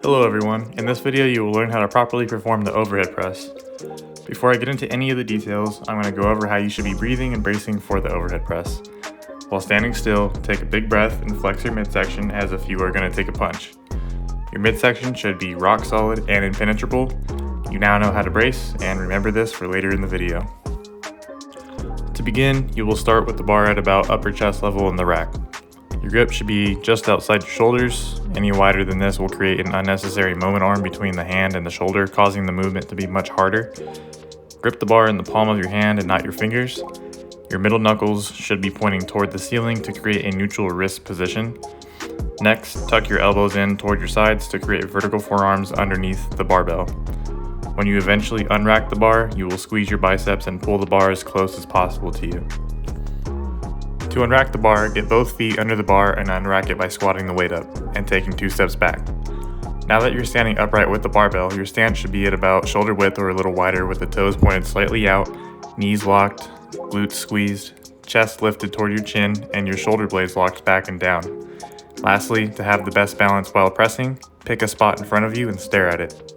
Hello everyone, in this video you will learn how to properly perform the overhead press. Before I get into any of the details, I'm going to go over how you should be breathing and bracing for the overhead press. While standing still, take a big breath and flex your midsection as if you are going to take a punch. Your midsection should be rock solid and impenetrable. You now know how to brace, and remember this for later in the video. To begin, you will start with the bar at about upper chest level in the rack. Your grip should be just outside your shoulders. Any wider than this will create an unnecessary moment arm between the hand and the shoulder, causing the movement to be much harder. Grip the bar in the palm of your hand and not your fingers. Your middle knuckles should be pointing toward the ceiling to create a neutral wrist position. Next, tuck your elbows in toward your sides to create vertical forearms underneath the barbell. When you eventually unrack the bar, you will squeeze your biceps and pull the bar as close as possible to you. To unrack the bar, get both feet under the bar and unrack it by squatting the weight up and taking 2 steps back. Now that you're standing upright with the barbell, your stance should be at about shoulder width or a little wider with the toes pointed slightly out, knees locked, glutes squeezed, chest lifted toward your chin, and your shoulder blades locked back and down. Lastly, to have the best balance while pressing, pick a spot in front of you and stare at it.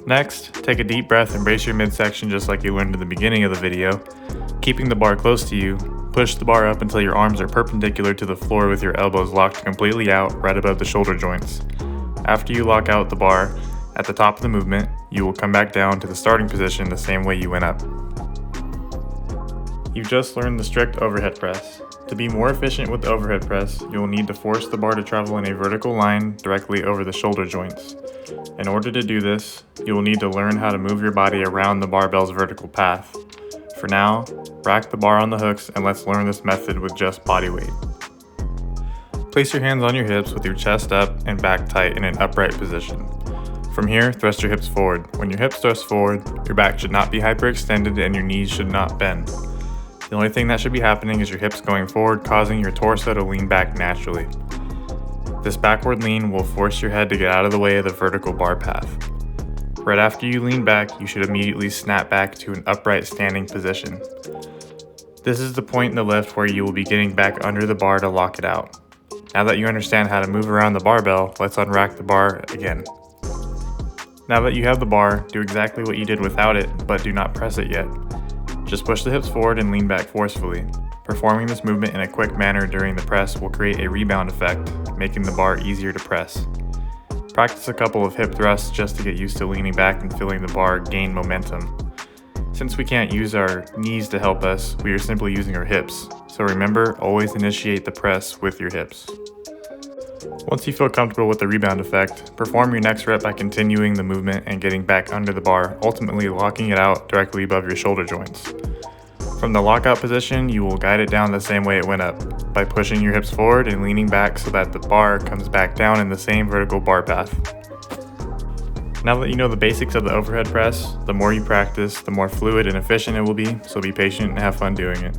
Next, take a deep breath and brace your midsection just like you learned in the beginning of the video. Keeping the bar close to you, push the bar up until your arms are perpendicular to the floor with your elbows locked completely out right above the shoulder joints. After you lock out the bar at the top of the movement, you will come back down to the starting position the same way you went up. You've just learned the strict overhead press. To be more efficient with the overhead press, you will need to force the bar to travel in a vertical line directly over the shoulder joints. In order to do this, you will need to learn how to move your body around the barbell's vertical path. For now, rack the bar on the hooks and let's learn this method with just body weight. Place your hands on your hips with your chest up and back tight in an upright position. From here, thrust your hips forward. When your hips thrust forward, your back should not be hyperextended and your knees should not bend. The only thing that should be happening is your hips going forward, causing your torso to lean back naturally. This backward lean will force your head to get out of the way of the vertical bar path. Right after you lean back, you should immediately snap back to an upright standing position. This is the point in the lift where you will be getting back under the bar to lock it out. Now that you understand how to move around the barbell, let's unrack the bar again. Now that you have the bar, do exactly what you did without it, but do not press it yet. Just push the hips forward and lean back forcefully. Performing this movement in a quick manner during the press will create a rebound effect, making the bar easier to press. Practice a couple of hip thrusts just to get used to leaning back and feeling the bar gain momentum. Since we can't use our knees to help us, we are simply using our hips. So remember, always initiate the press with your hips. Once you feel comfortable with the rebound effect, perform your next rep by continuing the movement and getting back under the bar, ultimately locking it out directly above your shoulder joints. From the lockout position, you will guide it down the same way it went up, by pushing your hips forward and leaning back so that the bar comes back down in the same vertical bar path. Now that you know the basics of the overhead press, the more you practice, the more fluid and efficient it will be, so be patient and have fun doing it.